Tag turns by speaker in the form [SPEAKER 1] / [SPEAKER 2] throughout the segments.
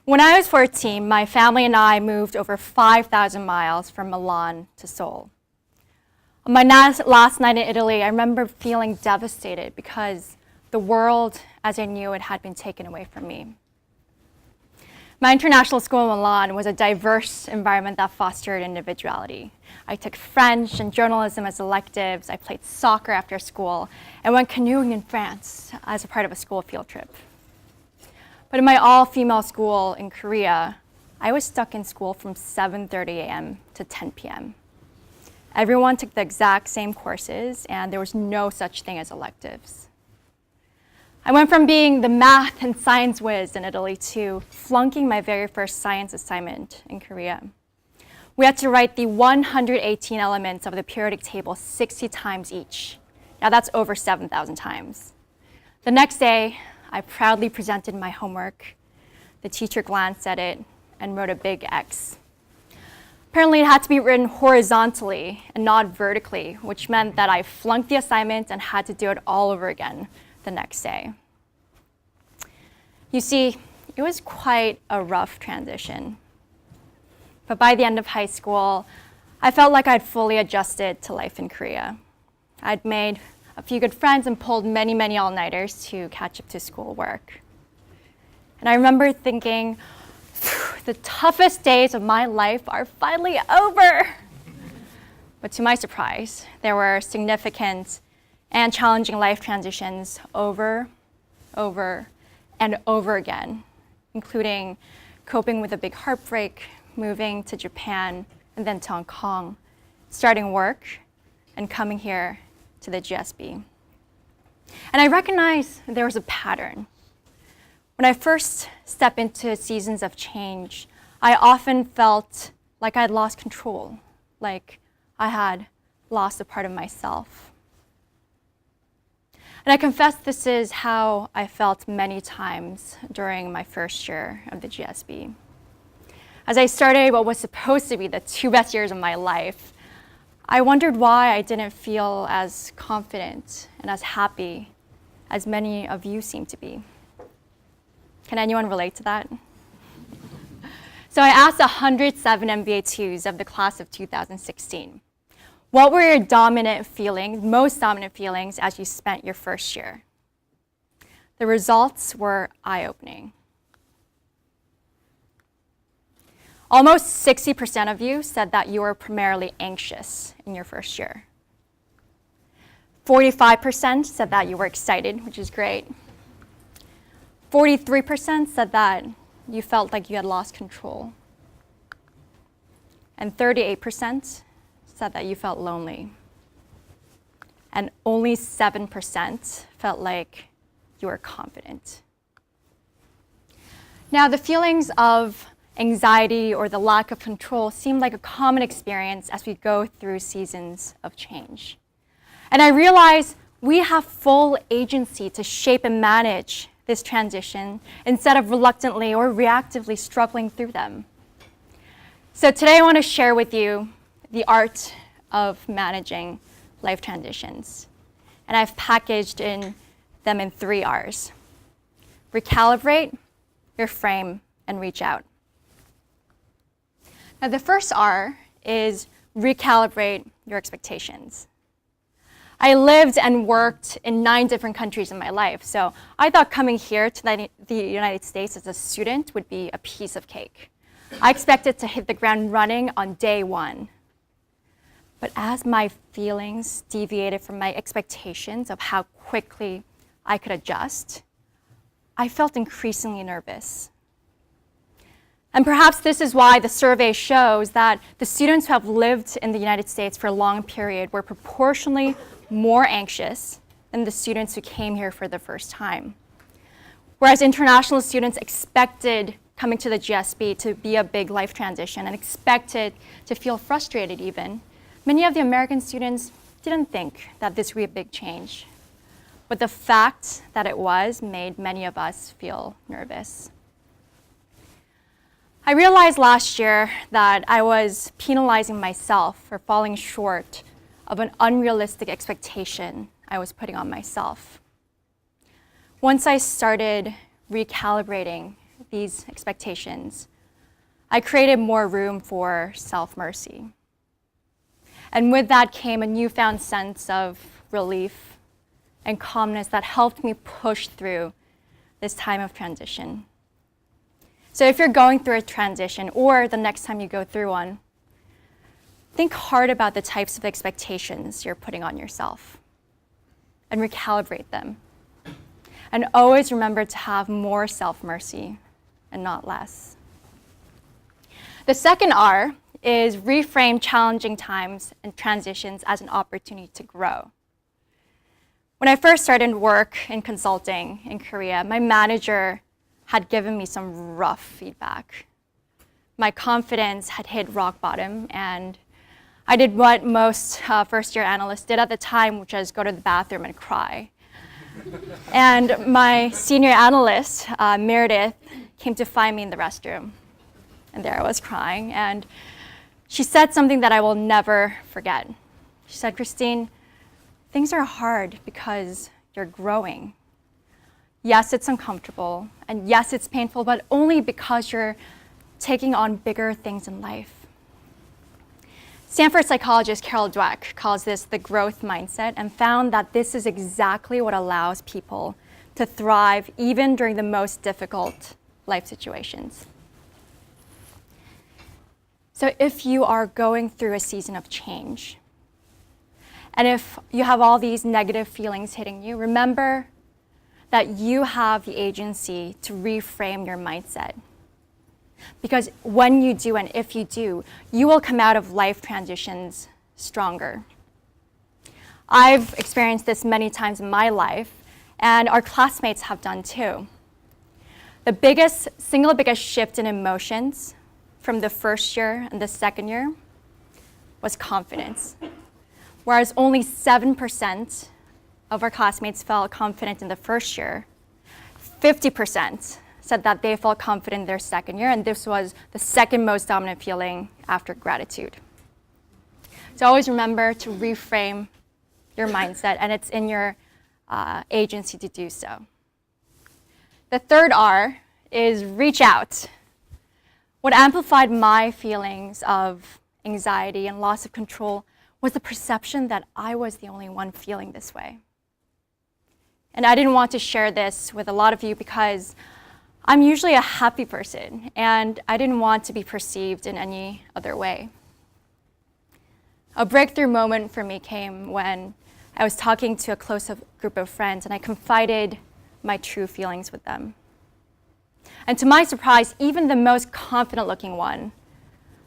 [SPEAKER 1] When I was 14, my family and I moved over 5,000 miles from Milan to Seoul. On my last night in Italy, I remember feeling devastated because the world as I knew it had been taken away from me. My international school in Milan was a diverse environment that fostered individuality. I took French and journalism as electives, I played soccer after school, and went canoeing in France as a part of a school field trip. But in my all-female school in Korea, I was stuck in school from 7:30 a.m. to 10 p.m. Everyone took the exact same courses, and there was no such thing as electives. I went from being the math and science whiz in Italy to flunking my very first science assignment in Korea. We had to write the 118 elements of the periodic table 60 times each. Now that's over 7,000 times. The next day, I proudly presented my homework. The teacher glanced at it and wrote a big X. Apparently, it had to be written horizontally and not vertically, which meant that I flunked the assignment and had to do it all over again the next day. You see, it was quite a rough transition. But by the end of high school, I felt like I'd fully adjusted to life in Korea. I'd made a few good friends and pulled many, many all-nighters to catch up to schoolwork. And I remember thinking, the toughest days of my life are finally over. But to my surprise, there were significant and challenging life transitions over, and over again, including coping with a big heartbreak, moving to Japan, and then to Hong Kong, starting work, and coming here to the GSB. And I recognized there was a pattern. When I first stepped into seasons of change, I often felt like I'd lost control, like I had lost a part of myself. And I confess this is how I felt many times during my first year of the GSB. As I started what was supposed to be the 2 best years of my life, I wondered why I didn't feel as confident and as happy as many of you seem to be. Can anyone relate to that? So I asked 107 MBA2s of the class of 2016, what were your most dominant feelings as you spent your first year? The results were eye-opening. Almost 60% of you said that you were primarily anxious in your first year. 45% said that you were excited, which is great. 43% said that you felt like you had lost control. And 38% said that you felt lonely. And only 7% felt like you were confident. Now, the feelings of anxiety or the lack of control seem like a common experience as we go through seasons of change. And I realize we have full agency to shape and manage this transition instead of reluctantly or reactively struggling through them. So today I want to share with you the art of managing life transitions. And I've packaged them in 3 R's. Recalibrate, reframe, and reach out. Now, the first R is recalibrate your expectations. I lived and worked in 9 different countries in my life, so I thought coming here to the United States as a student would be a piece of cake. I expected to hit the ground running on day 1. But as my feelings deviated from my expectations of how quickly I could adjust, I felt increasingly nervous. And perhaps this is why the survey shows that the students who have lived in the United States for a long period were proportionally more anxious than the students who came here for the first time. Whereas international students expected coming to the GSB to be a big life transition and expected to feel frustrated even, many of the American students didn't think that this would be a big change. But the fact that it was made many of us feel nervous. I realized last year that I was penalizing myself for falling short of an unrealistic expectation I was putting on myself. Once I started recalibrating these expectations, I created more room for self-mercy. And with that came a newfound sense of relief and calmness that helped me push through this time of transition. So if you're going through a transition or the next time you go through one, think hard about the types of expectations you're putting on yourself and recalibrate them. And always remember to have more self-mercy and not less. The second R is reframe challenging times and transitions as an opportunity to grow. When I first started work in consulting in Korea, my manager had given me some rough feedback. My confidence had hit rock bottom, and I did what most first-year analysts did at the time, which was go to the bathroom and cry. And my senior analyst, Meredith, came to find me in the restroom. And there I was crying, and she said something that I will never forget. She said, "Christine, things are hard because you're growing. Yes, it's uncomfortable, and yes, it's painful, but only because you're taking on bigger things in life." Stanford psychologist Carol Dweck calls this the growth mindset and found that this is exactly what allows people to thrive even during the most difficult life situations. So if you are going through a season of change, and if you have all these negative feelings hitting you, remember that you have the agency to reframe your mindset. Because when you do, and if you do, you will come out of life transitions stronger. I've experienced this many times in my life, and our classmates have done too. The single biggest shift in emotions from the first year and the second year was confidence. Whereas only 7% of our classmates felt confident in the first year, 50% said that they felt confident in their second year, and this was the second most dominant feeling after gratitude. So always remember to reframe your mindset, and it's in your agency to do so. The third R is reach out. What amplified my feelings of anxiety and loss of control was the perception that I was the only one feeling this way. And I didn't want to share this with a lot of you because I'm usually a happy person, and I didn't want to be perceived in any other way. A breakthrough moment for me came when I was talking to a close group of friends, and I confided my true feelings with them. And to my surprise, even the most confident-looking one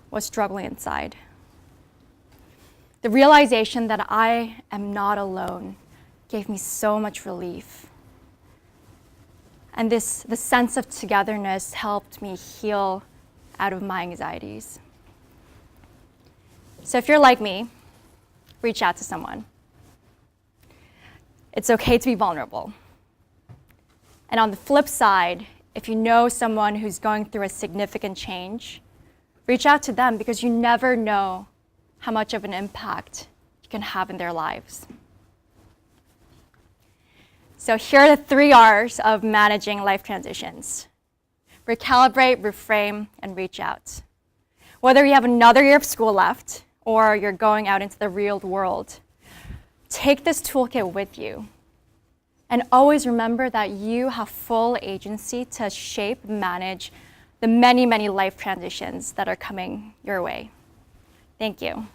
[SPEAKER 1] was struggling inside. The realization that I am not alone gave me so much relief. And the sense of togetherness helped me heal out of my anxieties. So if you're like me, reach out to someone. It's okay to be vulnerable. And on the flip side, if you know someone who's going through a significant change, reach out to them because you never know how much of an impact you can have in their lives. So here are the 3 R's of managing life transitions: recalibrate, reframe, and reach out. Whether you have another year of school left or you're going out into the real world, take this toolkit with you. And always remember that you have full agency to shape, manage the many, many life transitions that are coming your way. Thank you.